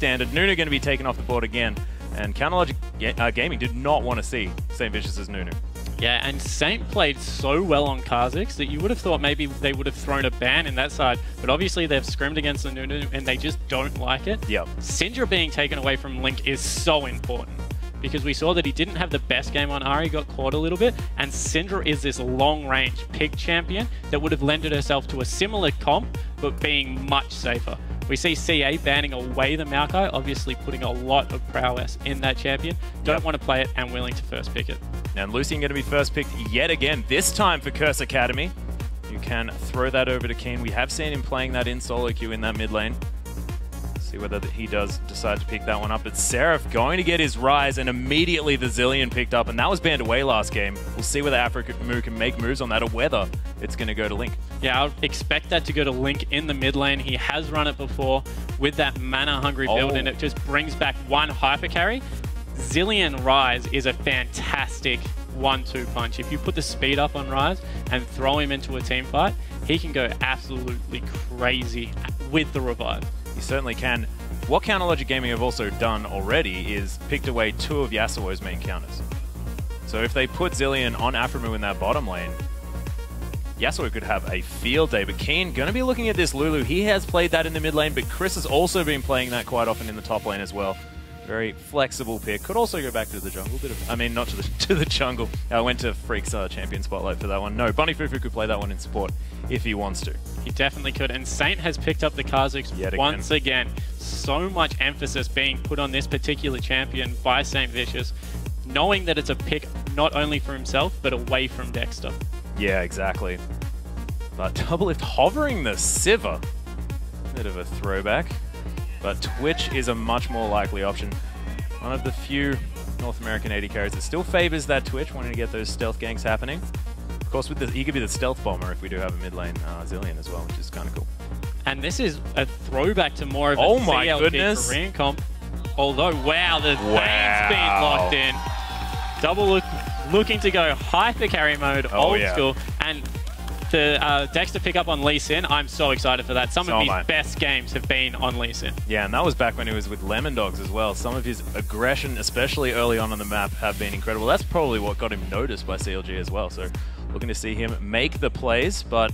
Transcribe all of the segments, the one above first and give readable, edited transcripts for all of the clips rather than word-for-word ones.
standard. Nunu going to be taken off the board again. And CounterLogic Gaming did not want to see St. Vicious as Nunu. Yeah, and Saint played so well on Kha'Zix that you would have thought maybe they would have thrown a ban in that side, but obviously they've scrimmed against the Nunu and they just don't like it. Yep. Syndra being taken away from Link is so important because we saw that he didn't have the best game on Ahri, got caught a little bit, and Syndra is this long-range pig champion that would have lended herself to a similar comp, but being much safer. We see CA banning away the Maokai, obviously putting a lot of prowess in that champion. Don't want to play it and willing to first pick it. And Lucian going to be first picked yet again, this time for Curse Academy. You can throw that over to Keen. We have seen him playing that in solo queue in that mid lane. See whether he does decide to pick that one up. But Seraph going to get his rise, and immediately the Zilean picked up, and that was banned away last game. We'll see whether Afrimu can make moves on that or whether it's going to go to Link. Yeah, I would expect that to go to Link in the mid lane. He has run it before with that mana-hungry build, and it just brings back one hyper carry. Zilean Rise is a fantastic 1-2 punch. If you put the speed up on Rise and throw him into a team fight, he can go absolutely crazy with the revive. You certainly can. What CounterLogic Gaming have also done already is picked away 2 of Yasuo's main counters. So if they put Zilean on Afrimu in that bottom lane, Yasuo could have a field day. But Keen going to be looking at this Lulu. He has played that in the mid lane, but Chris has also been playing that quite often in the top lane as well. Very flexible pick. Could also go back to the jungle. I mean, not to the jungle. I went to Freak's champion spotlight for that one. No, Bunny Fufu could play that one in support if he wants to. He definitely could. And Saint has picked up the Kha'Zix once again. So much emphasis being put on this particular champion by St. Vicious, knowing that it's a pick not only for himself, but away from Dexter. Yeah, exactly. But Doublelift hovering the Sivir. Bit of a throwback. But Twitch is a much more likely option. One of the few North American AD carries that still favors that Twitch, wanting to get those stealth ganks happening. Of course, with he could be the stealth bomber if we do have a mid lane Zilean as well, which is kind of cool. And this is a throwback to more of a CLG Korean comp. Although, wow, the Vane's been locked in. Doublelift looking to go hyper carry mode, old school, and the Dexter pickup on Lee Sin, I'm so excited for that. Some of his best games have been on Lee Sin. Yeah, and that was back when he was with Lemon Dogs as well. Some of his aggression, especially early on the map, have been incredible. That's probably what got him noticed by CLG as well. So looking to see him make the plays, but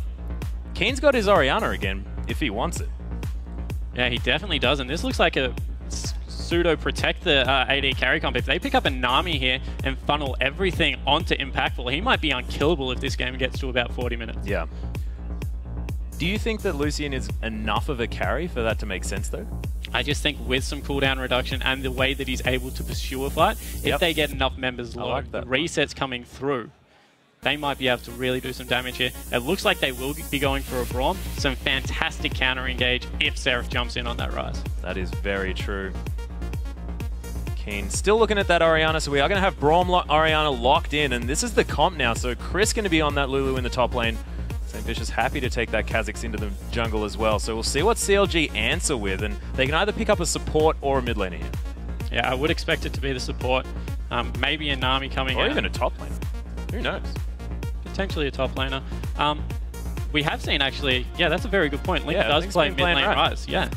Keen's got his Orianna again if he wants it. Yeah, he definitely does, and this looks like a pseudo-protect the AD carry comp. If they pick up a Nami here and funnel everything onto Impactful, he might be unkillable if this game gets to about 40 minutes. Yeah. Do you think that Lucian is enough of a carry for that to make sense, though? I just think with some cooldown reduction and the way that he's able to pursue a fight, if they get enough members low, the resets coming through, they might be able to really do some damage here. It looks like they will be going for a Braum. Some fantastic counter engage if Seraph jumps in on that rise. That is very true. Keen still looking at that Orianna, so we are going to have Braum Orianna locked in, and this is the comp now, so Chris going to be on that Lulu in the top lane. St. Vicious happy to take that Kha'Zix into the jungle as well, so we'll see what CLG answer with, and they can either pick up a support or a mid laner here. Yeah, I would expect it to be the support. Maybe a Nami coming out. Or even a top laner. Who knows? Potentially a top laner. We have seen actually, yeah, that's a very good point. Link does play mid lane Rise. Yeah.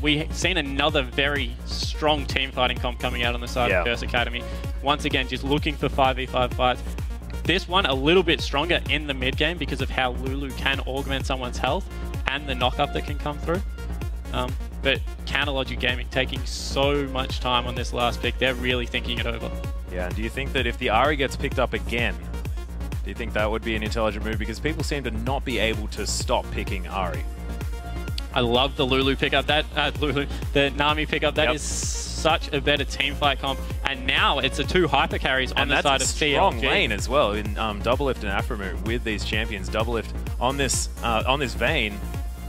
We've seen another very strong team fighting comp coming out on the side of Curse Academy. Once again, just looking for 5v5 fights. This one a little bit stronger in the mid game because of how Lulu can augment someone's health and the knock-up that can come through. But CounterLogic Gaming taking so much time on this last pick, they're really thinking it over. Yeah, and do you think that if the Ahri gets picked up again, do you think that would be an intelligent move? Because people seem to not be able to stop picking Ahri. I love the Lulu pickup. The Nami pickup. That is such a better team fight comp. And now it's a 2 hyper carries on the side of CLG. Strong lane as well in Doublelift and Afrimu with these champions. Doublelift on this Vayne.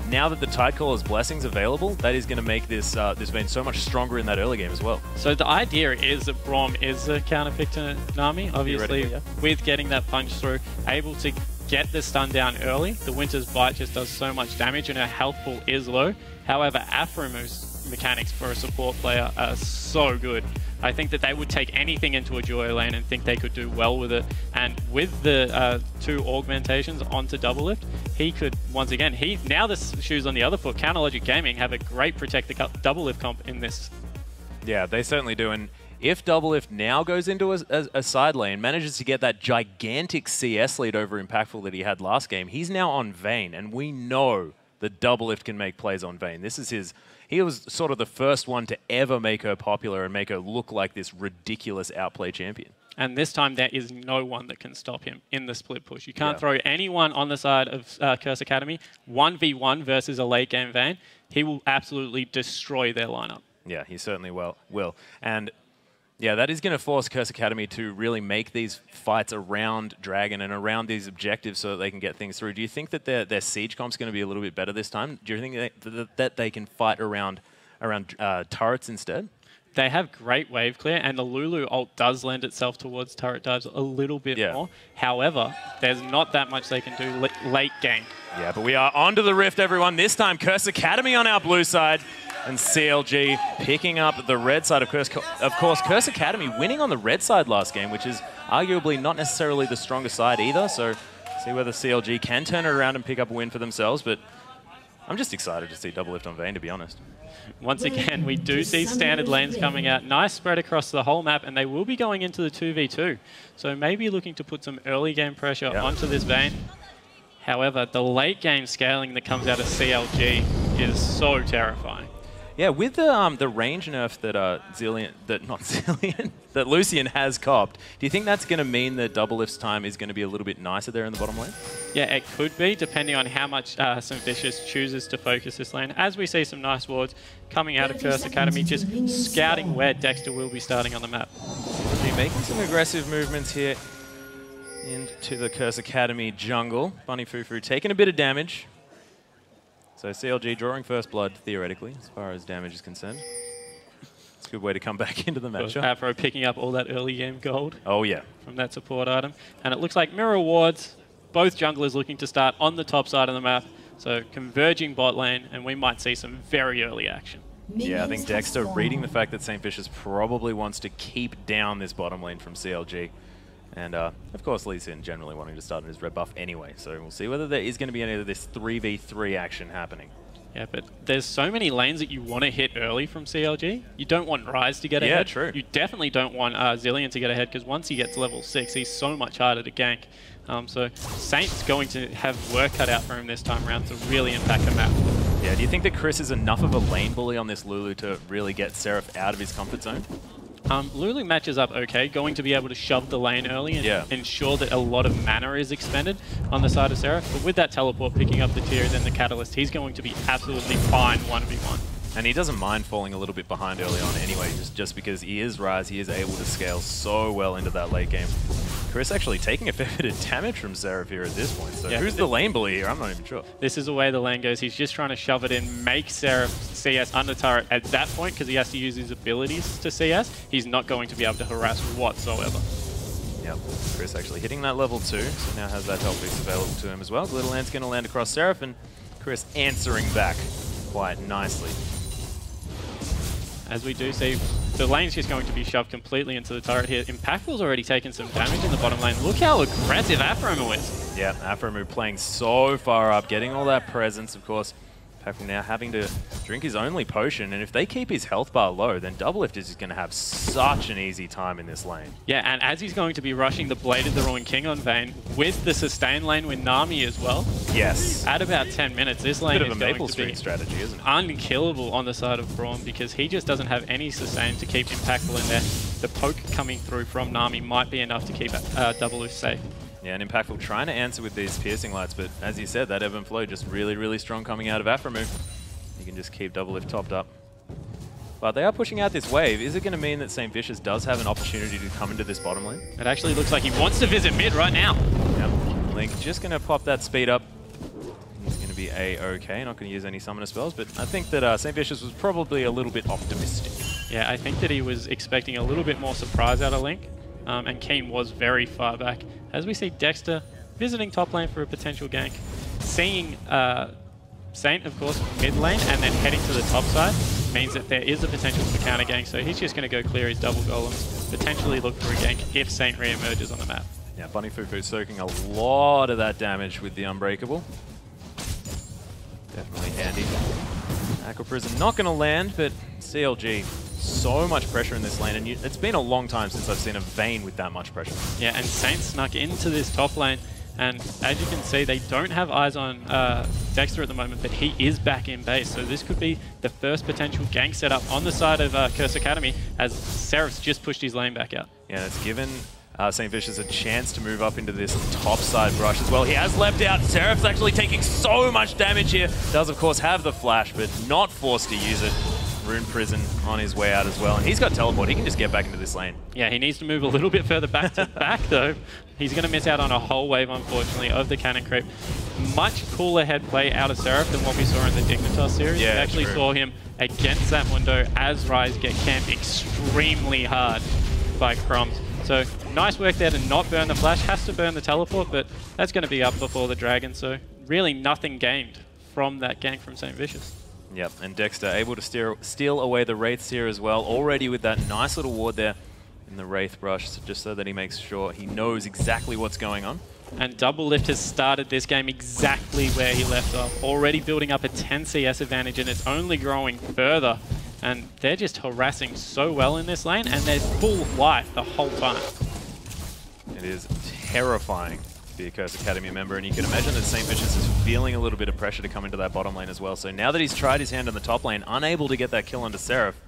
Now that the Tidecaller's Blessing's available, that is going to make this Vayne so much stronger in that early game as well. So the idea is that Braum is a counter pick to Nami, obviously, with getting that punch through, able to get the stun down early. The Winter's Bite just does so much damage and her health pool is low. However, Afrimu's mechanics for a support player are so good. I think that they would take anything into a duo lane and think they could do well with it. And with the 2 augmentations onto Doublelift, he could, once again, now the shoe's on the other foot. CounterLogic Gaming have a great protect the double lift comp in this. Yeah, they certainly do. And if double lift now goes into a side lane, manages to get that gigantic CS lead over Impactful that he had last game, he's now on Vayne, and we know that double lift can make plays on Vayne. This is his. He was sort of the first one to ever make her popular and make her look like this ridiculous outplay champion. And this time, there is no one that can stop him in the split push. You can't throw anyone on the side of Curse Academy. 1v1 versus a late game Vayne. He will absolutely destroy their lineup. Yeah, he certainly will. And yeah, that is going to force Curse Academy to really make these fights around Dragon and around these objectives so that they can get things through. Do you think that their siege comp's going to be a little bit better this time? Do you think that they can fight around turrets instead? They have great wave clear, and the Lulu ult does lend itself towards turret dives a little bit more. However, there's not that much they can do late game. Yeah, but we are onto the Rift, everyone. This time, Curse Academy on our blue side, and CLG picking up the red side of Curse. Of course, Curse Academy winning on the red side last game, which is arguably not necessarily the strongest side either. So, see whether CLG can turn it around and pick up a win for themselves. But I'm just excited to see double lift on Vayne, to be honest. Once again, we do see standard lanes coming out. Nice spread across the whole map, and they will be going into the 2v2. So maybe looking to put some early game pressure onto this Vayne. However, the late game scaling that comes out of CLG is so terrifying. Yeah, with the range nerf that Lucian has copped, do you think that's going to mean that double lift's time is going to be a little bit nicer there in the bottom lane? Yeah, it could be, depending on how much some Vicious chooses to focus this lane. As we see some nice wards coming out of Curse Academy, just scouting where Dexter will be starting on the map. We'll be making some aggressive movements here into the Curse Academy jungle. Bunny Fufu taking a bit of damage. So CLG drawing first blood, theoretically, as far as damage is concerned. It's a good way to come back into the matchup. Afro picking up all that early game gold. Oh, yeah. From that support item. And it looks like mirror wards, both junglers looking to start on the top side of the map. So converging bot lane, and we might see some very early action. Yeah, I think Dexter, reading the fact that St. Vicious probably wants to keep down this bottom lane from CLG. And, of course, Lee Sin generally wanting to start in his red buff anyway. So we'll see whether there is going to be any of this 3v3 action happening. Yeah, but there's so many lanes that you want to hit early from CLG. You don't want Ryze to get ahead. Yeah, true. You definitely don't want Zilean to get ahead, because once he gets level 6, he's so much harder to gank. So Saint's going to have work cut out for him this time around to really impact the map. Yeah, do you think that Chris is enough of a lane bully on this Lulu to really get Seraph out of his comfort zone? Lulu matches up okay, going to be able to shove the lane early and ensure that a lot of mana is expended on the side of Seraph. But with that teleport picking up the tier and then the catalyst, he's going to be absolutely fine 1v1. And he doesn't mind falling a little bit behind early on anyway, just because he is Ryze, he is able to scale so well into that late game. Chris actually taking a fair bit of damage from Seraph here at this point. So who's the lane bully here? I'm not even sure. This is the way the lane goes. He's just trying to shove it in, make Seraph CS under turret at that point, because he has to use his abilities to CS. He's not going to be able to harass whatsoever. Yep, Chris actually hitting that level 2, so now has that health boost available to him as well. The little ant's going to land across Seraph, and Chris answering back quite nicely. As we do see, the lane's just going to be shoved completely into the turret here. Impactful's already taken some damage in the bottom lane. Look how aggressive Afromu is. Yeah, Afromu playing so far up, getting all that presence, of course. Impactful now having to drink his only potion, and if they keep his health bar low, then Double Lift is just going to have such an easy time in this lane. Yeah, and as he's going to be rushing the Blade of the Ruined King on Vayne, with the sustain lane with Nami as well. Yes. At about 10 minutes, this lane is going to be strategy, isn't it? Unkillable on the side of Braum, because he just doesn't have any sustain to keep Impactful in there. The poke coming through from Nami might be enough to keep Double Lift safe. Yeah, and Impactful trying to answer with these piercing lights, but as you said, that ebb and flow just really, really strong coming out of Afromu. You can just keep Double Lift topped up. But they are pushing out this wave. Is it going to mean that St. Vicious does have an opportunity to come into this bottom lane? It actually looks like he wants to visit mid right now. Yep. Link just going to pop that speed up. He's going to be A-okay, not going to use any summoner spells, but I think that St. Vicious was probably a little bit optimistic. Yeah, I think that he was expecting a little bit more surprise out of Link. And Keen was very far back. As we see Dexter visiting top lane for a potential gank. Seeing Saint, of course, mid lane, and then heading to the top side means that there is a potential for counter gank. So he's just going to go clear his double golems, potentially look for a gank if Saint re-emerges on the map. Yeah, Bunny Fufu soaking a lot of that damage with the Unbreakable. Aqua Prison not going to land, but CLG, so much pressure in this lane, and it's been a long time since I've seen a Vayne with that much pressure. Yeah, and Saint snuck into this top lane, and as you can see, they don't have eyes on Dexter at the moment, but he is back in base, so this could be the first potential gank setup on the side of Curse Academy, as Seraph's just pushed his lane back out. Yeah, it's given St. Vicious a chance to move up into this top side brush as well. He has leapt out. Seraph's actually taking so much damage here. Does, of course, have the flash, but not forced to use it. Rune Prison on his way out as well. And he's got teleport. He can just get back into this lane. Yeah, he needs to move a little bit further back to back, though. He's going to miss out on a whole wave, unfortunately, of the cannon creep. Much cooler head play out of Seraph than what we saw in the Dignitas series. Yeah, we actually saw him against that Mundo as Ryze get camped extremely hard by Crumbs. So nice work there to not burn the flash. Has to burn the teleport, but that's going to be up before the dragon. So really nothing gained from that gank from St. Vicious. Yep, and Dexter able to steal away the Wraiths here as well. Already with that nice little ward there in the Wraith brush, just so that he makes sure he knows exactly what's going on. And Doublelift has started this game exactly where he left off. Already building up a 10 CS advantage, and it's only growing further. And they're just harassing so well in this lane, and they're full life the whole time. It is terrifying to be a Curse Academy member, and you can imagine that St. Vicious is feeling a little bit of pressure to come into that bottom lane as well. So now that he's tried his hand in the top lane, unable to get that kill onto Seraph,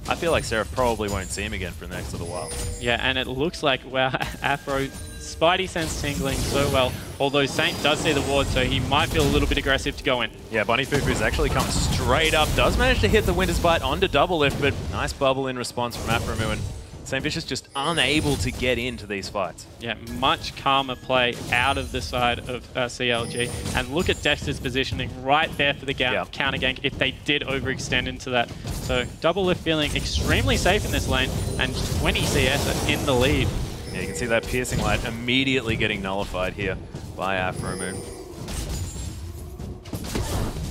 I feel like Seraph probably won't see him again for the next little while. Yeah, and it looks like, wow, Afro, Spidey sense tingling so well. Although Saint does see the ward, so he might feel a little bit aggressive to go in. Yeah, Bunny Fufu's actually come straight up. Does manage to hit the Winter's Bite onto Doublelift, but nice bubble in response from Afromu, and St. Vicious just unable to get into these fights. Yeah, much calmer play out of the side of CLG. And look at Dexter's positioning right there for the counter gank if they did overextend into that. So Doublelift feeling extremely safe in this lane, and 20 CS in the lead. Yeah, you can see that piercing light immediately getting nullified here by Afromu.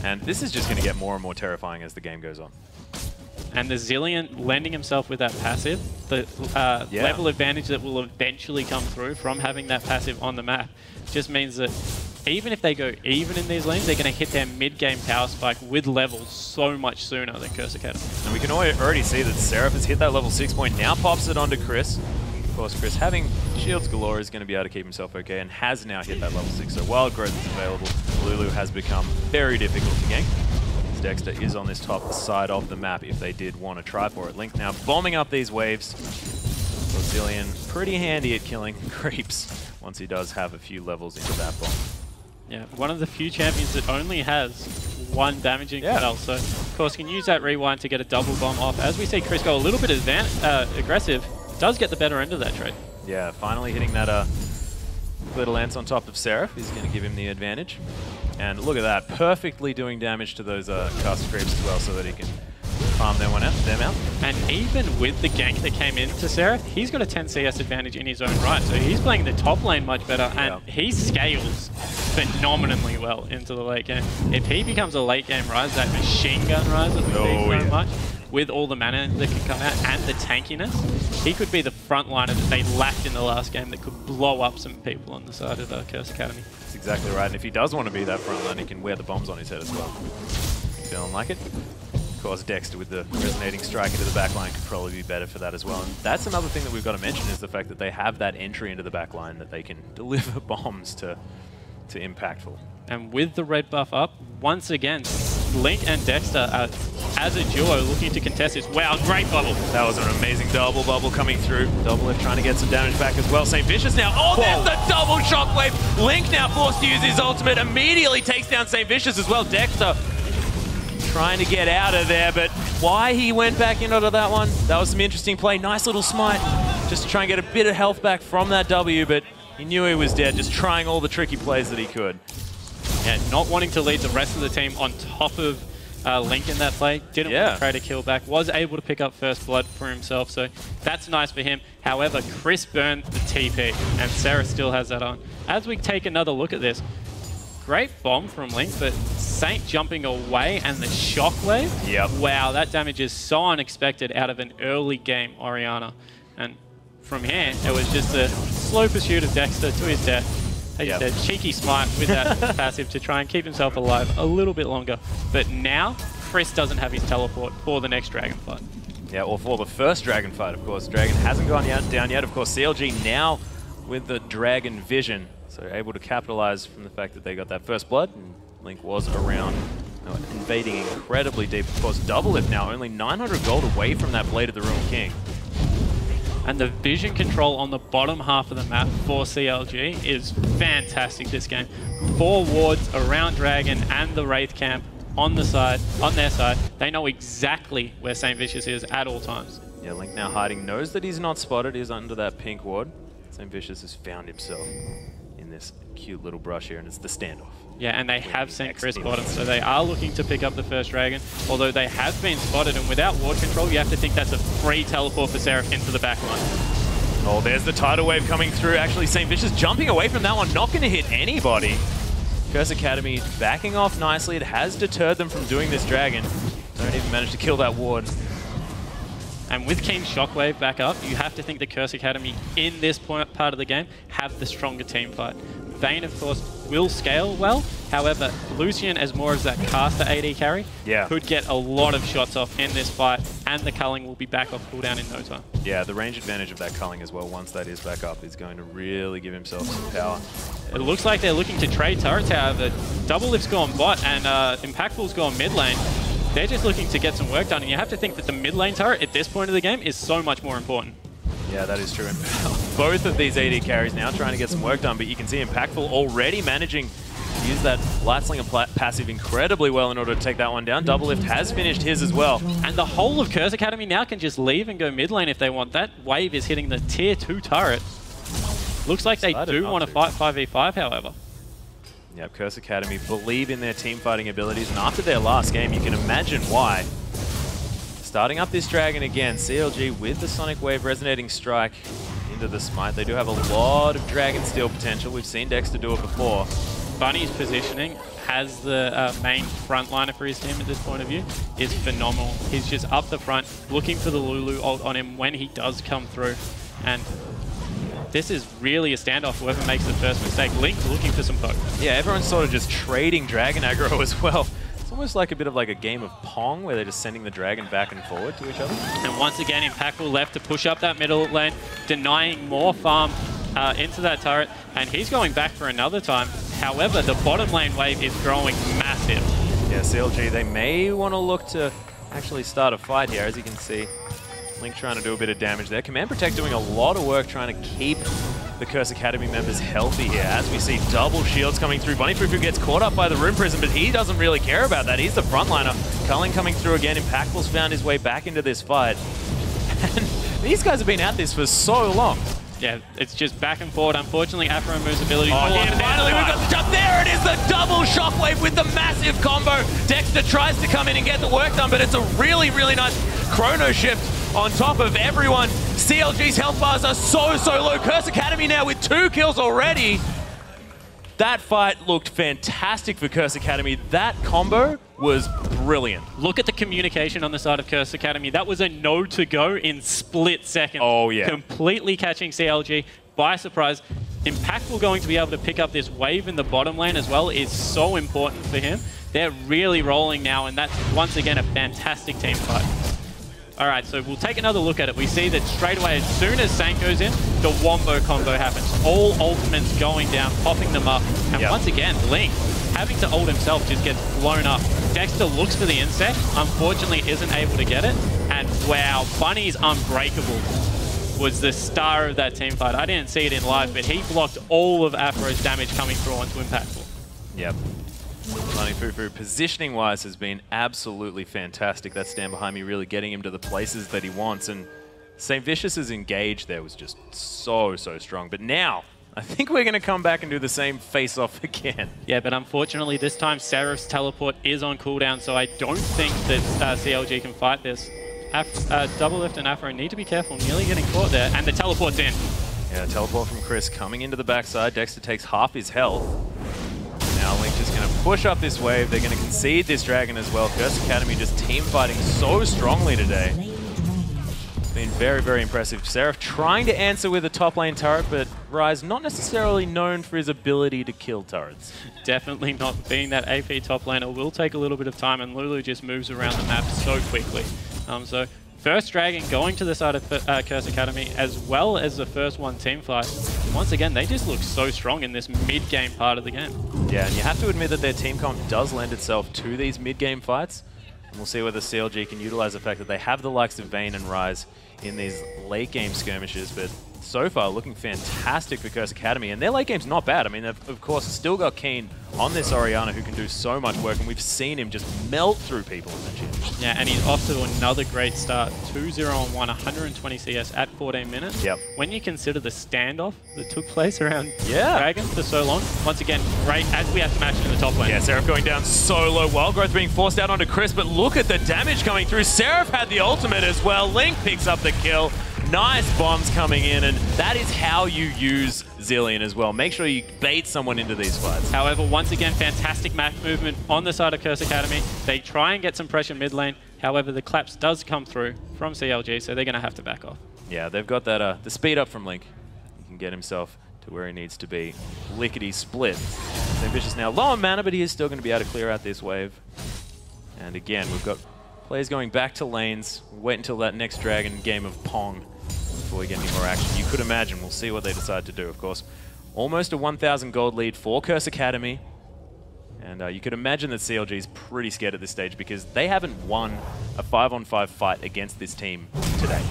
And this is just going to get more and more terrifying as the game goes on. And the Zilean lending himself with that passive, the level advantage that will eventually come through from having that passive on the map, just means that even if they go even in these lanes, they're going to hit their mid-game power spike with levels so much sooner than Curse Academy. And we can already see that Seraph has hit that level 6 point, now pops it onto Chris. Of course, Chris, having shields galore, is going to be able to keep himself okay, and has now hit that level 6, so wild growth is available. Lulu has become very difficult to gank. Dexter is on this top side of the map if they did want to try for it. Link now bombing up these waves. Zilean pretty handy at killing creeps once he does have a few levels into that bomb. Yeah, one of the few champions that only has one damaging spell, so of course can use that rewind to get a double bomb off. As we see Chris go a little bit aggressive, does get the better end of that trade. Yeah, finally hitting that Glitter Lance on top of Seraph is going to give him the advantage. And look at that, perfectly doing damage to those cast creeps as well, so that he can farm them out. And even with the gank that came into Seraph, he's got a 10 CS advantage in his own right, so he's playing the top lane much better, and he scales phenomenally well into the late game. If he becomes a late game Ryze, that machine gun Ryze that we see so much, with all the mana that can come out and the tankiness, he could be the frontliner that they lacked in the last game that could blow up some people on the side of Curse Academy. That's exactly right, and if he does want to be that frontline, he can wear the bombs on his head as well. Feeling like it? Of course, Dexter with the resonating strike into the backline could probably be better for that as well. And that's another thing that we've got to mention, is the fact that they have that entry into the backline that they can deliver bombs to impactful. And with the red buff up, once again, Link and Dexter are, as a duo, looking to contest this. Wow, great bubble. That was an amazing double bubble coming through. Doublelift trying to get some damage back as well. St. Vicious now. Oh, there's the double shockwave. Link now forced to use his ultimate. Immediately takes down St. Vicious as well. Dexter trying to get out of there, but why he went back into that one, that was some interesting play. Nice little smite, just to try and get a bit of health back from that W, but he knew he was dead, just trying all the tricky plays that he could. And not wanting to lead the rest of the team on top of Link in that play. Didn't want to try to kill back. Was able to pick up first blood for himself, so that's nice for him. However, Chris burned the TP, and Sarah still has that on. As we take another look at this, great bomb from Link, but Saint jumping away and the shockwave. Yep. Wow, that damage is so unexpected out of an early game Orianna. And from here, it was just a slow pursuit of Dexter to his death. As you said, cheeky smite with that passive to try and keep himself alive a little bit longer. But now, Chris doesn't have his teleport for the next dragon fight. Yeah, or for the first dragon fight, of course. Dragon hasn't gone down yet. Of course, CLG now with the dragon vision, so able to capitalize from the fact that they got that first blood. And Link was around, invading incredibly deep. Of course, double lift now, only 900 gold away from that Blade of the Ruined King. And the vision control on the bottom half of the map for CLG is fantastic this game. 4 wards around Dragon and the Wraith camp on their side. They know exactly where St. Vicious is at all times. Yeah, Link now hiding, knows that he's not spotted, he's under that pink ward. St. Vicious has found himself in this cute little brush here, and it's the standoff. Yeah, and they have sent Chris bottom, so they are looking to pick up the first dragon, although they have been spotted, and without ward control, you have to think that's a free teleport for Seraph into the back line. Oh, there's the tidal wave coming through. Actually, St. Vicious jumping away from that one, not going to hit anybody. Curse Academy backing off nicely. It has deterred them from doing this dragon. Don't even manage to kill that ward. And with King's Shockwave back up, you have to think the Curse Academy in this part of the game have the stronger team fight. Vayne, of course, will scale well. However, Lucian, as more as that caster AD carry, could get a lot of shots off in this fight, and the culling will be back off cooldown in no time. Yeah, the range advantage of that culling as well, once that is back up, is going to really give himself some power. It looks like they're looking to trade turrets, however. Double Lift's gone bot, and Impactful's gone mid lane. They're just looking to get some work done, and you have to think that the mid lane turret at this point of the game is so much more important. Yeah, that is true. And both of these AD carries now trying to get some work done, but you can see Impactful already managing to use that Lightslinger passive incredibly well in order to take that one down. Double Lift has finished his as well. And the whole of Curse Academy now can just leave and go mid lane if they want. That wave is hitting the tier 2 turret. Looks like they do want to fight 5v5, however. Yep, Curse Academy believe in their team fighting abilities, and after their last game, you can imagine why. Starting up this dragon again, CLG with the Sonic Wave Resonating Strike into the Smite. They do have a lot of Dragon Steel potential. We've seen Dexter do it before. Bunny's positioning as the main frontliner for his team at this point of view is phenomenal. He's just up the front, looking for the Lulu ult on him when he does come through. And this is really a standoff, whoever makes the first mistake. Link looking for some poke. Yeah, everyone's sort of just trading dragon aggro as well. It's almost like a bit of like a game of Pong where they're just sending the dragon back and forward to each other. And once again, Impactful left to push up that middle lane, denying more farm into that turret, and he's going back for another time. However, the bottom lane wave is growing massive. Yeah, CLG, they may want to look to actually start a fight here, as you can see. Link trying to do a bit of damage there. Command Protect doing a lot of work trying to keep the Curse Academy members healthy here, as we see double shields coming through. Bunny Fufu gets caught up by the Rune Prison, but he doesn't really care about that. He's the frontliner. Culling coming through again. Impactful's found his way back into this fight. And these guys have been at this for so long. Yeah, it's just back and forward. Unfortunately, Afro moves ability. Oh, yeah, finally we've got the jump. There it is, the double shockwave with the massive combo. Dexter tries to come in and get the work done, but it's a really, really nice chrono shift on top of everyone. CLG's health bars are so low. Curse Academy now with 2 kills already. That fight looked fantastic for Curse Academy. That combo was brilliant. Look at the communication on the side of Curse Academy. That was a no to go in split seconds. Oh, yeah. Completely catching CLG by surprise. Impactful going to be able to pick up this wave in the bottom lane as well is so important for him. They're really rolling now, and that's once again a fantastic team fight. All right, so we'll take another look at it. We see that straight away, as soon as Saint goes in, the Wombo combo happens. All ultimates going down, popping them up. And once again, Link, having to ult himself, just gets blown up. Dexter looks for the insect, unfortunately isn't able to get it. And wow, Bunny's Unbreakable was the star of that team fight. I didn't see it in live, but he blocked all of Afro's damage coming through onto Impactful. Yep. Bunny Fufu, positioning-wise, has been absolutely fantastic. That stand behind me really getting him to the places that he wants. And St. Vicious's engage there was just so strong. But now, I think we're going to come back and do the same face-off again. Yeah, but unfortunately, this time, Seraph's teleport is on cooldown, so I don't think that CLG can fight this. Double Lift and Afro need to be careful, nearly getting caught there, and the teleport's in. Yeah, teleport from Chris coming into the backside. Dexter takes half his health. Now Link just going to push up this wave. They're going to concede this dragon as well. Curse Academy just team fighting so strongly today. It's been Very, very impressive. Seraph trying to answer with a top lane turret, but Rise not necessarily known for his ability to kill turrets. Definitely not. Being that AP top laner will take a little bit of time, and Lulu just moves around the map so quickly. So first Dragon going to the side of Curse Academy, as well as the first one team fight. Once again, they just look so strong in this mid-game part of the game. Yeah, and you have to admit that their team comp does lend itself to these mid-game fights. And we'll see whether CLG can utilize the fact that they have the likes of Vayne and Rise in these late-game skirmishes, but so far looking fantastic for Curse Academy. And their late game's not bad. I mean, they've, of course, still got Keen on this Orianna who can do so much work, and we've seen him just melt through people in the gym. Yeah, and he's off to another great start. 2-0-1, 120 CS at 14 minutes. Yep. When you consider the standoff that took place around Dragon for so long, once again, great as we have some action in the top lane. Yeah, Seraph going down so low. Wild Growth being forced out onto Chris, but look at the damage coming through. Seraph had the ultimate as well. Link picks up the kill. Nice bombs coming in, and that is how you use Zilean as well. Make sure you bait someone into these fights. However, once again, fantastic map movement on the side of Curse Academy. They try and get some pressure mid lane. However, the collapse does come through from CLG, so they're going to have to back off. Yeah, they've got that the speed up from Link. He can get himself to where he needs to be. Lickety split. Ambitious now low on mana, but he is still going to be able to clear out this wave. And again, we've got players going back to lanes. Wait until that next Dragon game of Pong before we get any more action. You could imagine. We'll see what they decide to do, of course. Almost a 1,000 gold lead for Curse Academy. And you could imagine that CLG is pretty scared at this stage because they haven't won a 5-on-5 fight against this team today.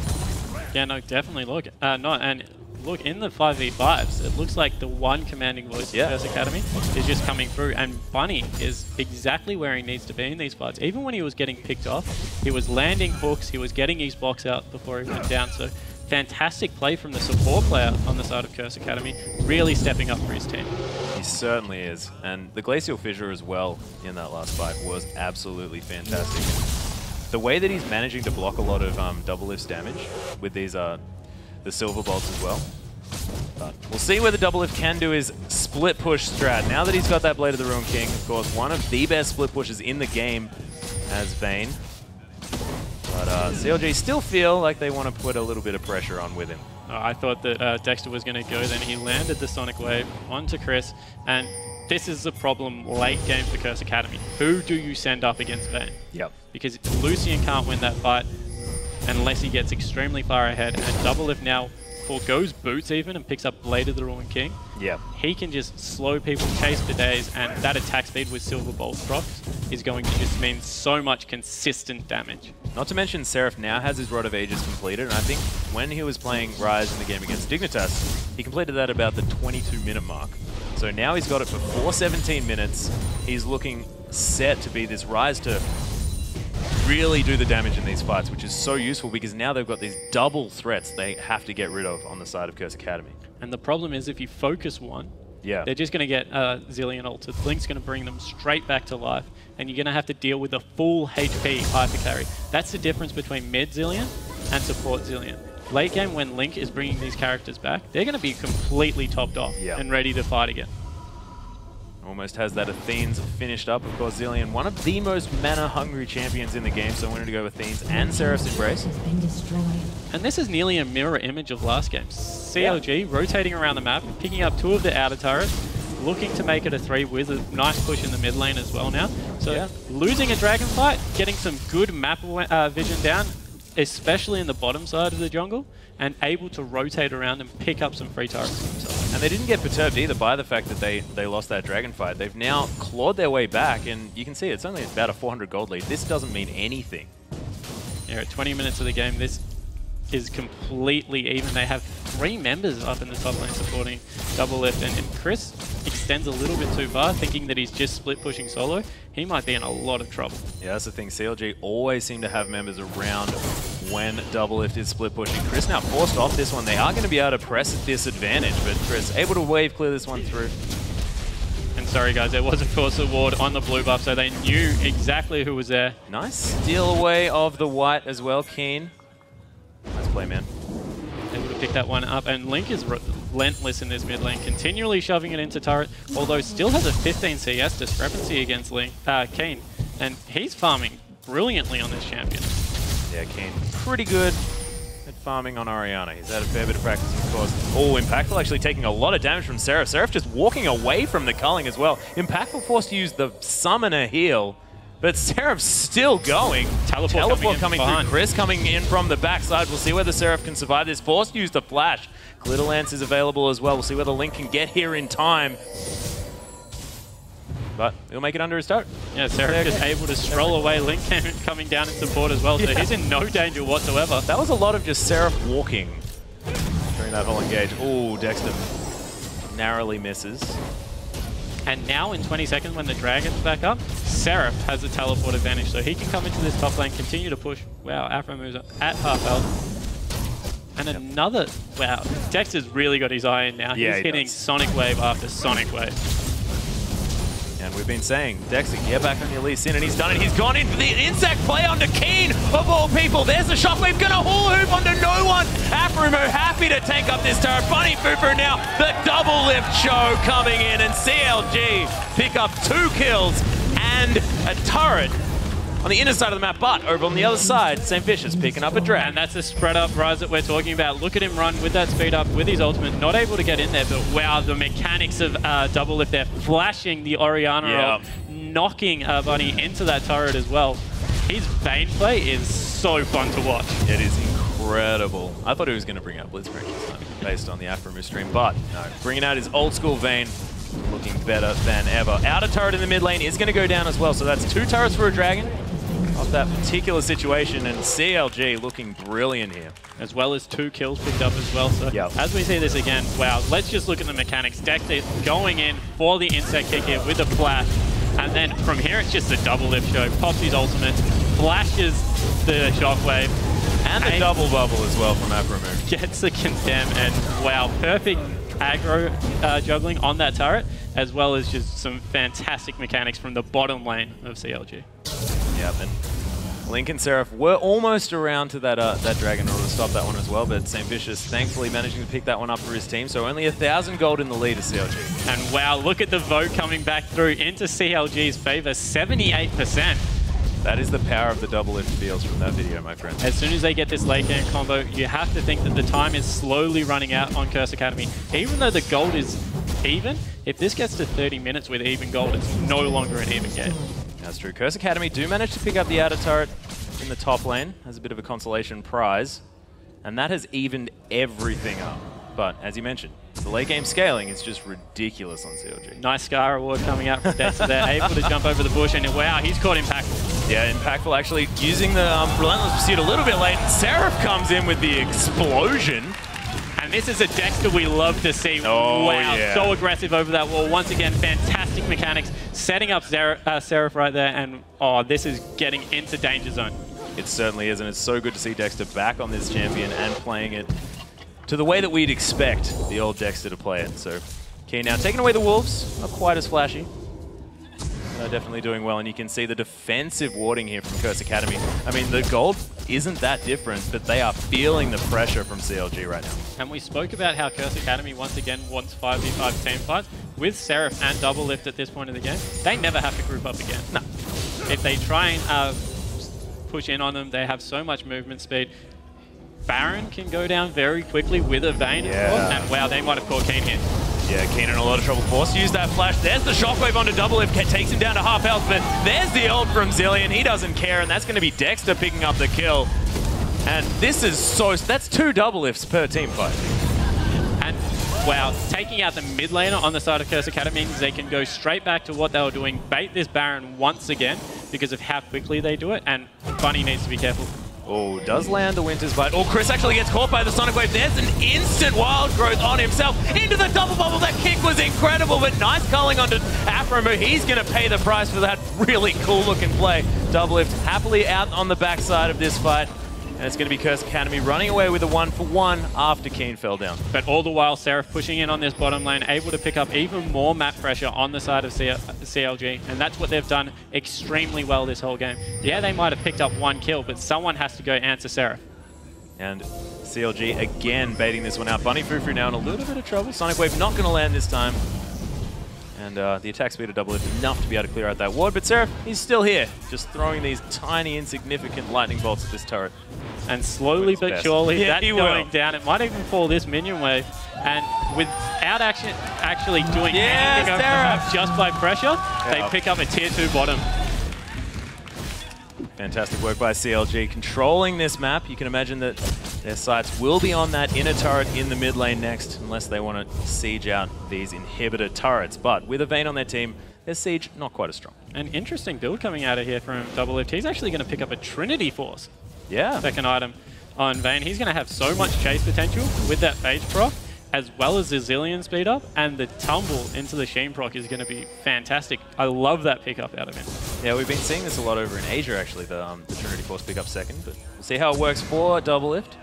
Yeah, no, definitely. Look, look, in the 5v5s, it looks like the one commanding voice of Curse Academy is just coming through, and Bunny is exactly where he needs to be in these fights. Even when he was getting picked off, he was landing hooks, he was getting his box out before he went down. So fantastic play from the support player on the side of Curse Academy, really stepping up for his team. He certainly is. And the Glacial Fissure as well in that last fight was absolutely fantastic. The way that he's managing to block a lot of double lifts damage with these the Silver Bolts as well. But we'll see where the double lift can do his split push strat. Now that he's got that Blade of the Ruined King, of course, one of the best split pushes in the game as Vayne. But CLG still feel like they want to put a little bit of pressure on with him. I thought that Dexter was going to go, then he landed the Sonic Wave onto Chris, and this is the problem late game for Curse Academy. Who do you send up against Vayne? Yep. Because Lucian can't win that fight unless he gets extremely far ahead, and Double Lift now forgoes boots even and picks up Blade of the Ruined King. Yep. He can just slow people, chase for days, and that attack speed with Silver Bolt procs is going to just mean so much consistent damage. Not to mention, Seraph now has his Rod of Ages completed, and I think when he was playing Rise in the game against Dignitas, he completed that about the 22-minute mark. So now he's got it for 417 minutes. He's looking set to be this Rise to really do the damage in these fights, which is so useful because now they've got these double threats they have to get rid of on the side of Curse Academy. And the problem is if you focus one, they're just going to get Zilean ulted. Link's going to bring them straight back to life, and you're going to have to deal with a full HP hyper carry. That's the difference between mid Zilean and support Zilean. Late game, when Link is bringing these characters back, they're going to be completely topped off and ready to fight again. Almost has that Athene's finished up. Of course, Zilean, one of the most mana-hungry champions in the game, so I wanted to go with Athene's and Seraph's Embrace. And this is nearly a mirror image of last game. CLG rotating around the map, picking up 2 of the outer turrets, looking to make it a 3 with a nice push in the mid lane as well now. So losing a dragon fight, getting some good map vision down, especially in the bottom side of the jungle, and able to rotate around and pick up some free turrets for themselves. And they didn't get perturbed either by the fact that they lost that dragon fight. They've now clawed their way back, and you can see it's only about a 400 gold lead. This doesn't mean anything. Yeah, at 20 minutes of the game, this is completely even. They have 3 members up in the top lane supporting Double Lift, and Chris extends a little bit too far, thinking that he's just split pushing solo. He might be in a lot of trouble. Yeah, that's the thing. CLG always seem to have members around when Double Lift is split pushing. Chris now forced off this one. They are going to be able to press at this advantage, but Chris able to wave clear this one through. And sorry guys, there was a force award on the blue buff, so they knew exactly who was there. Nice steal away of the white as well, Keen. Nice play, man. Able to pick that one up, and Link is relentless in this mid lane, continually shoving it into turret, although still has a 15 CS discrepancy against Keen, and he's farming brilliantly on this champion. Yeah, Keen pretty good at farming on Orianna. He's had a fair bit of practice, of course. Oh, Impactful actually taking a lot of damage from Seraph. Seraph just walking away from the culling as well. Impactful forced to use the Summoner heal, but Seraph's still going. Teleport coming through. Chris coming in from the backside. We'll see whether Seraph can survive this. Forced to use the flash. Glitter Lance is available as well. We'll see whether Link can get here in time. But he'll make it under his toe. Yeah, Seraph just able to stroll away. Link coming down in support as well, so he's in no danger whatsoever. That was a lot of just Seraph walking during that whole engage. Oh, Dexter narrowly misses. And now in 20 seconds when the Dragon's back up, Seraph has the teleport advantage, so he can come into this top lane, continue to push. Wow, Afro moves at half health. And another, wow, Dexter's really got his eye in now. Yeah, he's hitting Sonic Wave after Sonic Wave. And we've been saying, Dexter, get back on your Lee Sin, and he's done it. He's gone in for the insect play onto Keen, of all people. There's the shockwave, gonna hula hoop onto no one. Afrumo happy to tank up this turret. Bunny Fufu now, the double lift show coming in, and CLG pick up 2 kills and a turret on the inner side of the map, but over on the other side, St. Vicious picking up a drag. And that's the spread up rise that we're talking about. Look at him run with that speed up, with his ultimate, not able to get in there, but wow, the mechanics of double lift there, flashing the Orianna roll, knocking Bunny into that turret as well. His Vayne play is so fun to watch. It is incredible. I thought he was going to bring out Blitzcrank this time, based on the Afromu stream, but no, bringing out his old school Vayne, looking better than ever. Outer turret in the mid lane is going to go down as well, so that's 2 turrets for a Dragon off that particular situation, and CLG looking brilliant here. As well as 2 kills picked up as well. So as we see this again, wow, let's just look at the mechanics. Dexter going in for the insect kick here with a flash, and then from here it's just a double lift show. Pops his ultimate, flashes the shockwave, and the double bubble as well from Afromu. Gets the condemn, and wow, perfect aggro juggling on that turret, as well as just some fantastic mechanics from the bottom lane of CLG. Yeah, and Link and Seraph were almost around to that Dragon in order to stop that one as well, but St. Vicious thankfully managing to pick that one up for his team, so only 1,000 gold in the lead of CLG. And wow, look at the vote coming back through into CLG's favor, 78%. That is the power of the double lift fields from that video, my friend. As soon as they get this late game combo, you have to think that the time is slowly running out on Curse Academy. Even though the gold is even, if this gets to 30 minutes with even gold, it's no longer an even game. That's true. Curse Academy do manage to pick up the outer turret in the top lane as a bit of a consolation prize, and that has evened everything up. But as you mentioned, the late game scaling is just ridiculous on CLG. Nice Scar reward coming out from Dexter there, able to jump over the bush, and wow, he's caught Impactful. Yeah, Impactful actually using the Relentless Pursuit a little bit late, and Seraph comes in with the explosion. And this is a Dexter we love to see. Oh, wow, yeah. So aggressive over that wall. Once again, fantastic mechanics, setting up Seraph right there, and oh, this is getting into danger zone. It certainly is, and it's so good to see Dexter back on this champion and playing it to the way that we'd expect the old Dexter to play it. So, Keen now taking away the Wolves, not quite as flashy. They're definitely doing well, and you can see the defensive warding here from Curse Academy. I mean, the gold isn't that different, but they are feeling the pressure from CLG right now. And we spoke about how Curse Academy once again wants 5v5 team fights. With Seraph and Double Lift at this point of the game, they never have to group up again. No. If they try and push in on them, they have so much movement speed. Baron can go down very quickly with a Vayne, and wow, they might have caught Keen here. Yeah, Keen in a lot of trouble. Forced to use that flash. There's the shockwave onto double lift. Takes him down to half health, but there's the ult from Zilean. He doesn't care, and that's going to be Dexter picking up the kill. And this is that's 2 double lifts per team fight. And wow, taking out the mid laner on the side of Curse Academy means they can go straight back to what they were doing, bait this Baron once again because of how quickly they do it, and Bunny needs to be careful. Oh, does land the Winter's Bite. Oh, Chris actually gets caught by the Sonic Wave. There's an instant wild growth on himself. Into the double bubble. That kick was incredible, but nice culling onto Afromu. He's going to pay the price for that really cool looking play. Double lift happily out on the backside of this fight. And it's going to be Curse Academy running away with a 1-for-1 after Keen fell down. But all the while, Seraph pushing in on this bottom lane, able to pick up even more map pressure on the side of CLG. And that's what they've done extremely well this whole game. Yeah, they might have picked up 1 kill, but someone has to go answer Seraph. And CLG again baiting this one out. Bunny Fufu now in a little bit of trouble. Sonic Wave not going to land this time. And the attack speed of double lift enough to be able to clear out that ward. But Seraph, he's still here, just throwing these tiny, insignificant lightning bolts at this turret. And slowly but surely, yeah, that's going down. It might even fall this minion wave. And without actually doing anything over the map, just by pressure, they pick up a tier 2 bottom. Fantastic work by CLG controlling this map. You can imagine that their sights will be on that inner turret in the mid lane next, unless they want to siege out these inhibitor turrets. But with a Vayne on their team, their siege not quite as strong. An interesting build coming out of here from Doublelift. He's actually going to pick up a Trinity Force. Yeah. Second item on Vayne. He's going to have so much chase potential with that Phage proc, as well as the Zillion speed up, and the tumble into the Sheen proc is going to be fantastic. I love that pickup out of him. Yeah, we've been seeing this a lot over in Asia, actually, the Trinity Force pickup second, but we'll see how it works for Doublelift.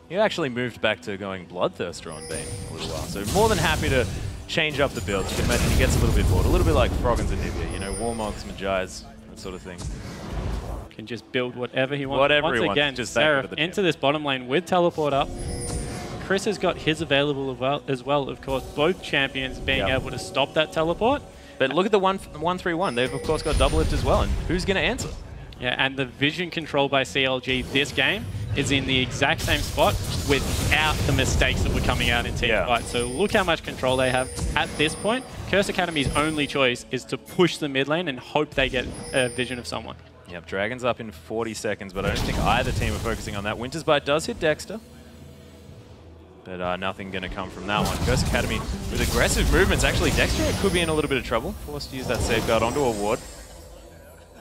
He actually moved back to going Bloodthirster on Vayne a little while, so more than happy to change up the build. You can imagine he gets a little bit bored, a little bit like Froggen's Anivia, you know, Warmogs, Magi's, that sort of thing. Can just build whatever he wants. Whatever he wants. Again, just Seraph into this bottom lane with teleport up. Chris has got his available as well, of course, both champions being able to stop that teleport. But look at the 1-3-1. They've, of course, got Doublelift as well, and who's going to answer? Yeah, and the vision control by CLG this game is in the exact same spot without the mistakes that were coming out in Teamfight. So look how much control they have. At this point, Curse Academy's only choice is to push the mid lane and hope they get a vision of someone. Yep, Dragon's up in 40 seconds, but I don't think either team are focusing on that. Winter's Bite does hit Dexter, but nothing going to come from that one. Curse Academy with aggressive movements. Actually, Dexter could be in a little bit of trouble. Forced to use that safeguard onto a ward.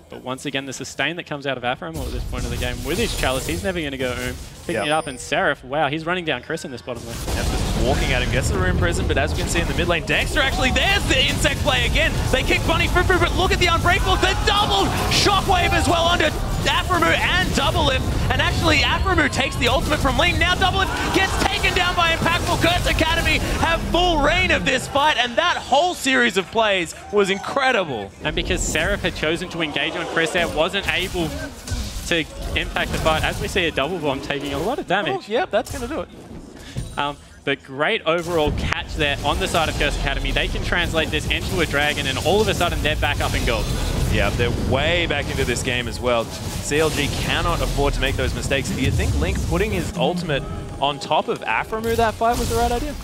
But once again, the sustain that comes out of Aframo at this point of the game with his Chalice, he's never going to go picking it up. And Seraph, wow, he's running down Chris in this bottom lane. Yep, just walking at him, gets the Rune Prison, but as we can see in the mid lane, Dexter actually, there's the insect play again. They kick Bunny through, but look at the Unbreakable, the double shockwave as well onto Aframu and Doublelift. And actually, Aframu takes the ultimate from Ling. Now Doublelift gets taken down by Impactful. Curse Academy have full reign of this fight, and that whole series of plays was incredible. And because Seraph had chosen to engage on Chris there, wasn't able to impact the fight. As we see a double bomb taking a lot of damage. Oh, yep, that's going to do it. But great overall catch there on the side of Curse Academy. They can translate this into a dragon, and all of a sudden they're back up in gold. Yeah, they're way back into this game as well. CLG cannot afford to make those mistakes. Do you think Link putting his ultimate on top of Aframu that fight was the right idea?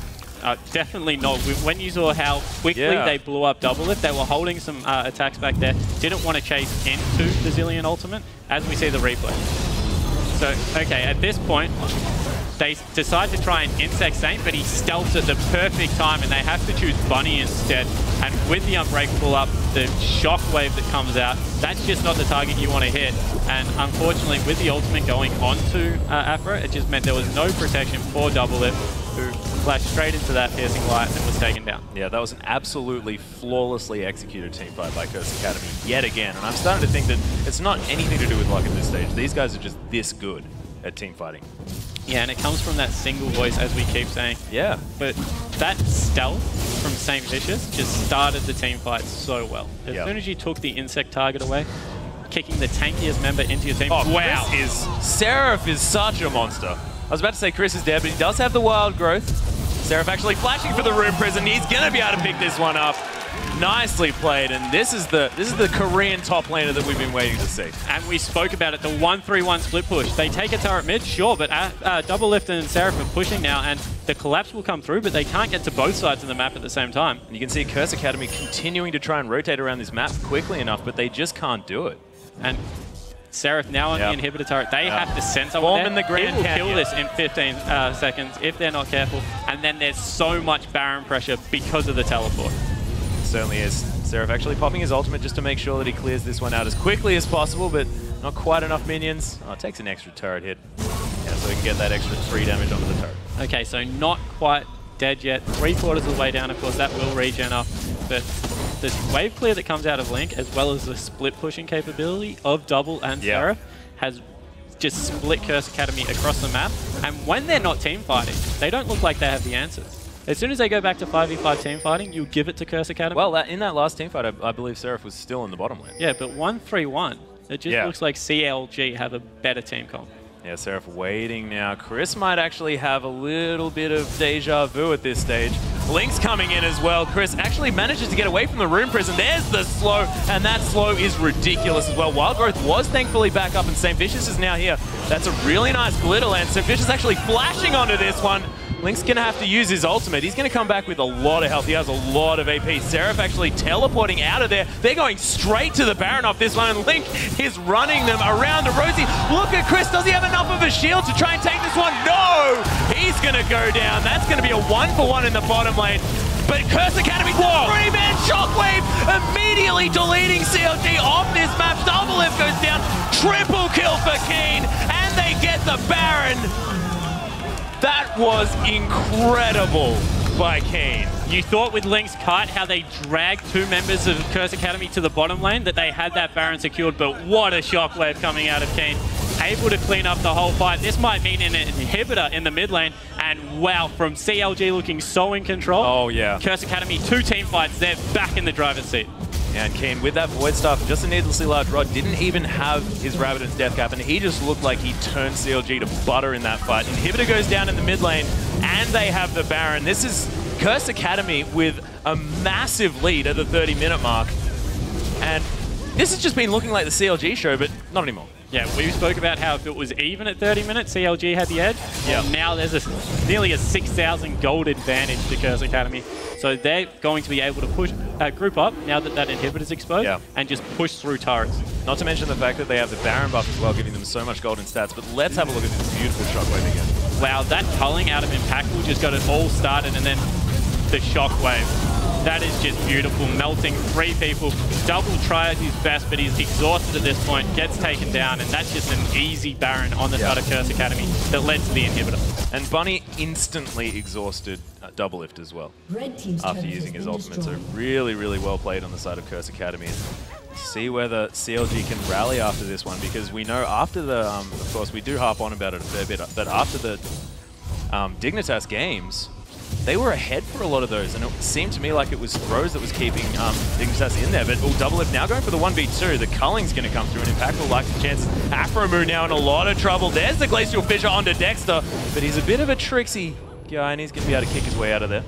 Definitely not. When you saw how quickly they blew up Doublelift, they were holding some attacks back there. Didn't want to chase into the Zillion ultimate, as we see the replay. So, okay, at this point, they decide to try and Insect Saint, but he stealths at the perfect time, and they have to choose Bunny instead. And with the Unbreakable up, the shockwave that comes out, that's just not the target you want to hit. And unfortunately, with the ultimate going onto Afra, it just meant there was no protection for Doublelift, who flashed straight into that piercing light and was taken down. Yeah, that was an absolutely flawlessly executed teamfight by Curse Academy yet again. And I'm starting to think that it's not anything to do with luck at this stage. These guys are just this good at teamfighting. Yeah, and it comes from that single voice, as we keep saying. Yeah. But that stealth from St. Vicious just started the team fight so well. As soon as you took the insect target away, kicking the tankiest member into your team. Oh, wow. Seraph is such a monster. I was about to say Chris is dead, but he does have the wild growth. Seraph actually flashing for the Rune Prison. He's going to be able to pick this one up. Nicely played, and this is the Korean top laner that we've been waiting to see. And we spoke about it, the 1-3-1 split push. They take a turret mid, sure, but Doublelift and Seraph are pushing now, and the collapse will come through, but they can't get to both sides of the map at the same time. And you can see Curse Academy continuing to try and rotate around this map quickly enough, but they just can't do it. And Seraph now on the inhibitor turret. They have to send someone in the It will kill this in 15 seconds if they're not careful. And then there's so much Baron pressure because of the teleport. Certainly is. Seraph actually popping his ultimate just to make sure that he clears this one out as quickly as possible, but not quite enough minions. Oh, it takes an extra turret hit. Yeah, so he can get that extra 3 damage onto the turret. Okay, so not quite dead yet. 3/4 of the way down, of course, that will regen up. But the wave clear that comes out of Link, as well as the split pushing capability of Double and Seraph, has just split Curse Academy across the map. And when they're not team fighting, they don't look like they have the answers. As soon as they go back to 5v5 team fighting, you give it to Curse Academy. Well, in that last team fight, I believe Seraph was still in the bottom lane. Yeah, but 1-3-1, it just looks like CLG have a better team comp. Yeah, Seraph waiting now. Chris might actually have a little bit of deja vu at this stage. Link's coming in as well. Chris actually manages to get away from the Rune Prison. There's the slow, and that slow is ridiculous as well. Wild Growth was thankfully back up, and St. Vicious is now here That's a really nice glitter lens. So Fish is actually flashing onto this one. Link's going to have to use his ultimate. He's going to come back with a lot of health. He has a lot of AP. Seraph actually teleporting out of there. They're going straight to the Baron off this one, and Link is running them around the Rosie. Look at Chris. Does he have enough of a shield to try and take this one? No! He's going to go down. That's going to be a 1-for-1 in the bottom lane. But Curse Academy, three-man shockwave, immediately deleting CLG off this map. Double Lift goes down. Triple kill for Keen, and they get the Baron. That was incredible by Keen. You thought with Link's kite how they dragged 2 members of Curse Academy to the bottom lane, that they had that Baron secured, but what a shockwave coming out of Keen. Able to clean up the whole fight. This might mean an inhibitor in the mid lane, and wow, from CLG looking so in control. Oh yeah. Curse Academy, 2 team fights, they're back in the driver's seat. And Keen with that Void Staff, just a needlessly large rod, didn't even have his Rabbiton's Death Cap, and he just looked like he turned CLG to butter in that fight. Inhibitor goes down in the mid lane, and they have the Baron. This is Curse Academy with a massive lead at the 30-minute mark. And this has just been looking like the CLG show, but not anymore. Yeah, we spoke about how if it was even at 30 minutes, CLG had the edge. Yeah. Now there's nearly a 6,000 gold advantage to Curse Academy. So they're going to be able to push group up now that that inhibitor's exposed and just push through turrets. Not to mention the fact that they have the Baron buff as well, giving them so much golden stats. But let's have a look at this beautiful shockwave again. Wow, that culling out of Impactful just got it all started, and then the shockwave. That is just beautiful, melting 3 people. Double tries his best, but he's exhausted at this point, gets taken down, and that's just an easy Baron on the side of Curse Academy that led to the inhibitor. And Bunny instantly exhausted Double Lift as well after using his ultimate. So really, really well played on the side of Curse Academy. See whether CLG can rally after this one, because we know after the, of course, we do harp on about it a fair bit, but after the Dignitas games, they were ahead for a lot of those, and it seemed to me like it was Throws that was keeping Dignitas in there. But Double Lift now going for the 1v2. The culling's going to come through, and Impactful likes the chance. Afromoo now in a lot of trouble. There's the Glacial Fissure onto Dexter, but he's a bit of a tricksy guy, and he's going to be able to kick his way out of there.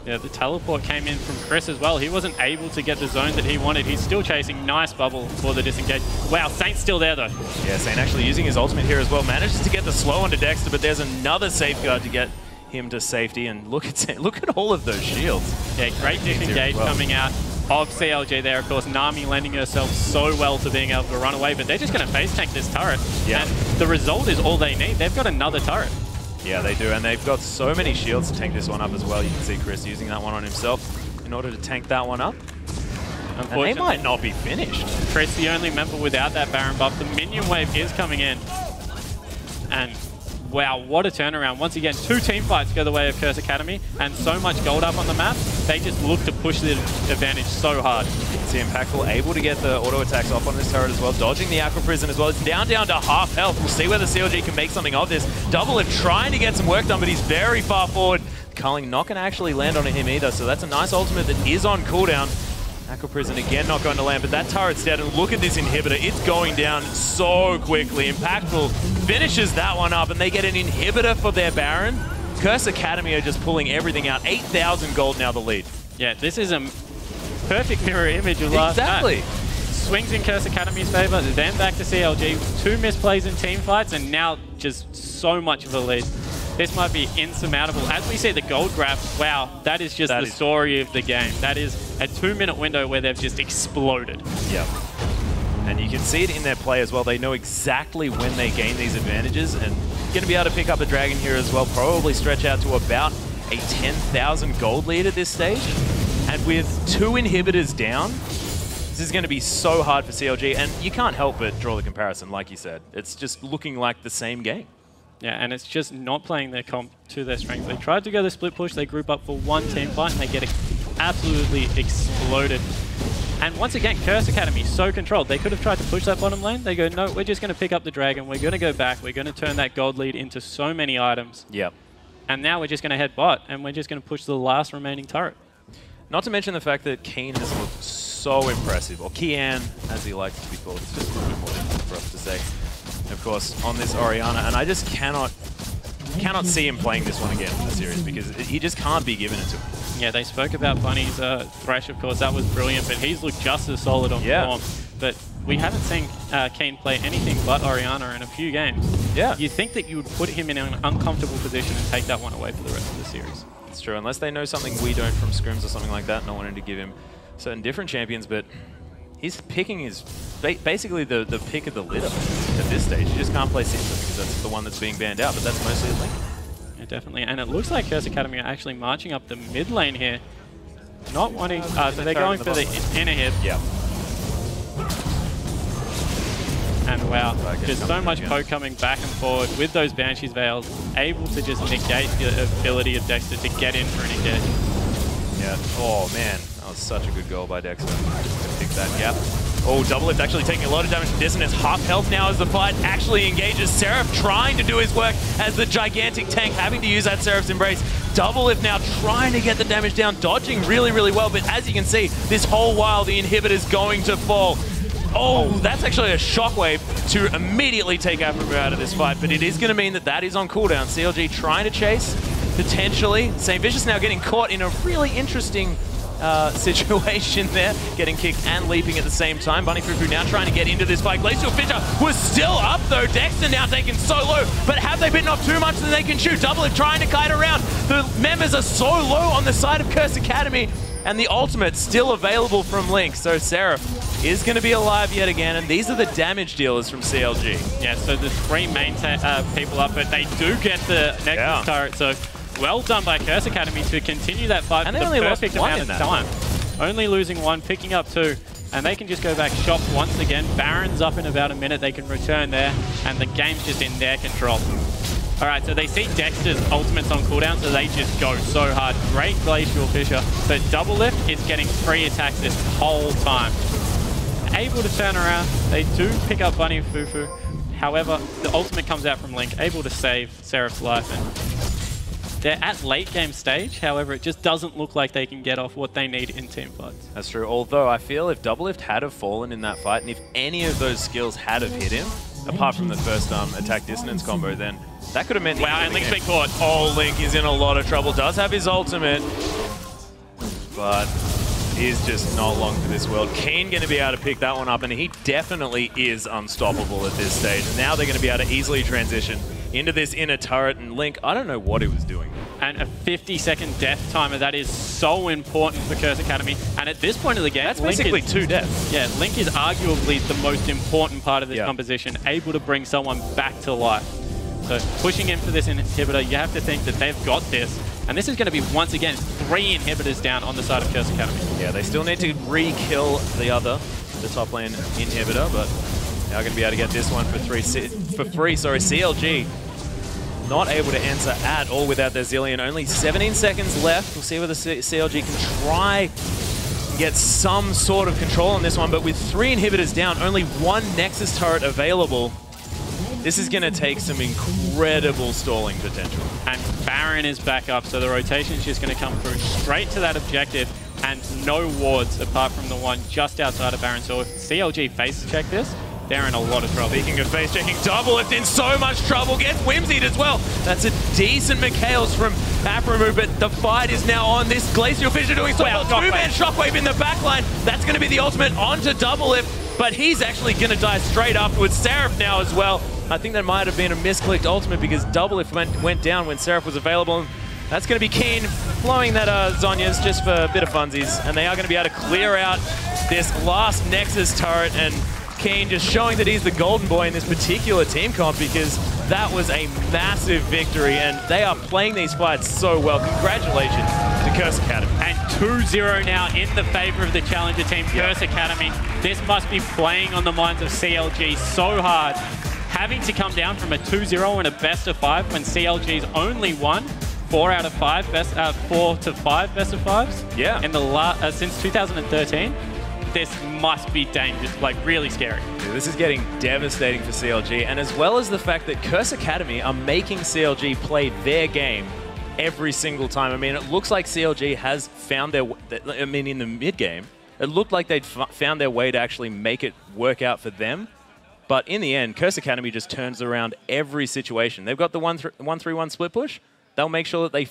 Yeah, the teleport came in from Chris as well. He wasn't able to get the zone that he wanted. He's still chasing. Nice bubble for the disengage. Wow, Saint's still there though. Yeah, Saint actually using his ultimate here as well. Manages to get the slow onto Dexter, but there's another safeguard to get him to safety. And look at all of those shields. Yeah, great disengage coming out of CLG there. Of course, Nami lending herself so well to being able to run away, but they're just going to face tank this turret. Yeah. And the result is all they need. They've got another turret. Yeah, they do, and they've got so many shields to tank this one up as well. You can see Chris using that one on himself in order to tank that one up. And they might not be finished. Chris, the only member without that Baron buff. The minion wave is coming in. And wow, what a turnaround. Once again, 2 team fights go the way of Curse Academy, and so much gold up on the map. They just look to push the advantage so hard. See Impactful able to get the auto attacks off on this turret as well, dodging the Aqua Prison as well. It's down to half health. We'll see whether CLG can make something of this. Double Lift trying to get some work done, but he's very far forward. Culling not going to actually land on him either, so that's a nice ultimate that is on cooldown. Aqua Prison again not going to land, but that turret's dead, and look at this inhibitor. It's going down so quickly. Impactful finishes that one up, and they get an inhibitor for their Baron. Curse Academy are just pulling everything out. 8,000 gold now the lead. Yeah, this is a perfect mirror image of last night. Swings in Curse Academy's favor, then back to CLG. 2 misplays in team fights, and now just so much of a lead. This might be insurmountable. As we see the gold graph, wow, that is just the story of the game. That is a 2-minute window where they've just exploded. Yep. And you can see it in their play as well. They know exactly when they gain these advantages, and going to be able to pick up a dragon here as well. Probably stretch out to about a 10,000 gold lead at this stage. And with 2 inhibitors down, this is going to be so hard for CLG, and you can't help but draw the comparison, like you said. It's just looking like the same game. Yeah, and it's just not playing their comp to their strength. They tried to go the split push, they group up for 1 team fight, and they get absolutely exploded. And once again, Curse Academy, so controlled. They could have tried to push that bottom lane. They go, no, we're just going to pick up the dragon. We're going to go back. We're going to turn that gold lead into so many items. Yep. And now we're just going to head bot, and we're just going to push the last remaining turret. Not to mention the fact that Keen has looked so impressive, or Kian, as he likes to be called. It's just a little bit more difficult for us to say. Of course, on this Orianna, and I just cannot see him playing this one again in the series, because he just can't be given it to him. Yeah, they spoke about Bunny's Thresh, of course, that was brilliant, but he's looked just as solid on form. but we haven't seen Keen play anything but Orianna in a few games. Yeah. You think that you would put him in an uncomfortable position and take that one away for the rest of the series. It's true, unless they know something we don't from scrims or something like that, not wanting to give him certain different champions, but he's picking his basically the pick of the litter at this stage. You just can't play Symptom because that's the one that's being banned out, but that's mostly a Link. Yeah, definitely. And it looks like Curse Academy are actually marching up the mid lane here. Not wanting... so they're going for the inner hit. Yeah. And wow, just so much poke coming back and forward with those Banshee's Veils, able to just negate the ability of Dexter to get in for an engage. Yeah. Oh man, that was such a good goal by Dexter. Just to pick that gap. Oh, Doublelift actually taking a lot of damage from Dissonance. Half health now as the fight actually engages. Seraph trying to do his work as the gigantic tank having to use that Seraph's Embrace. Doublelift now trying to get the damage down, dodging really, really well. But as you can see, this whole while the inhibitor's going to fall. Oh, that's actually a shockwave to immediately take Aphromoo out of this fight. But it is going to mean that that is on cooldown. CLG trying to chase, potentially. St. Vicious now getting caught in a really interesting situation there, getting kicked and leaping at the same time. Bunny Fufu now trying to get into this fight. Glacial Fissure was still up though. Dexter now taken so low, but have they bitten off too much than they can shoot? Doublelift trying to kite around. The members are so low on the side of Curse Academy, and the ultimate still available from Link. So Seraph is going to be alive yet again, and these are the damage dealers from CLG. Yeah, so the three main people up, but they do get the Nexus turret, so well done by Curse Academy to continue that fight for the perfect amount of time. Only losing one, picking up two, and they can just go back shop once again. Baron's up in about a minute, they can return there, and the game's just in their control. Alright, so they see Dexter's ultimates on cooldown, so they just go so hard. Great Glacial Fissure, but Doublelift is getting free attacks this whole time. Able to turn around, they do pick up Bunny Fufu. However, the ultimate comes out from Link, able to save Seraph's life, and they're at late game stage. However, it just doesn't look like they can get off what they need in team fights. That's true, although I feel if Doublelift had have fallen in that fight, and if any of those skills had have hit him, apart from the first attack dissonance combo, then that could have meant... Wow, and Link's been caught. Oh, Link is in a lot of trouble. Does have his ultimate, but is just not long for this world. Keen going to be able to pick that one up, and he definitely is unstoppable at this stage. And now they're going to be able to easily transition into this inner turret, and Link, I don't know what he was doing. And a 50-second death timer, that is so important for Curse Academy. And at this point of the game, that's basically two deaths. Yeah, Link is arguably the most important part of this composition, able to bring someone back to life. So pushing in for this inhibitor, you have to think that they've got this. And this is going to be, once again, 3 inhibitors down on the side of Curse Academy. Yeah, they still need to re-kill the top lane inhibitor, but now going to be able to get this one for free. CLG not able to enter at all without their Zilean. Only 17 seconds left. We'll see whether CLG can try and get some sort of control on this one, but with 3 inhibitors down, only 1 Nexus turret available, this is going to take some incredible stalling potential. And Baron is back up, so the rotation is just going to come through straight to that objective, and no wards apart from the one just outside of Baron. So if CLG face check this, they're in a lot of trouble. Speaking of face checking, Doublelift in so much trouble, gets whimsied as well. That's a decent McHale's from Aphromoo, but the fight is now on. This Glacial Fissure doing so well. 2-man Shockwave in the backline. That's going to be the ultimate onto Doublelift, but he's actually going to die straight afterwards. Seraph now as well. I think that might have been a misclicked ultimate because Doublelift went down when Seraph was available. That's going to be Keen blowing that Zhonya's just for a bit of funsies, and they are going to be able to clear out this last Nexus turret, and Keen just showing that he's the golden boy in this particular team comp, because that was a massive victory, and they are playing these fights so well. Congratulations to Curse Academy. And 2-0 now in the favor of the challenger team, Curse Academy. This must be playing on the minds of CLG so hard. Having to come down from a 2-0 and a best of 5 when CLG's only won 4 out of 5 4 to 5 best of 5s. Yeah. In the since 2013. This must be dangerous, like really scary. Yeah, this is getting devastating for CLG, and as well as the fact that Curse Academy are making CLG play their game every single time. I mean, it looks like CLG has found their, I mean, in the mid game, it looked like they'd found their way to actually make it work out for them. But in the end, Curse Academy just turns around every situation. They've got the 1-3-1 split push. They'll make sure that they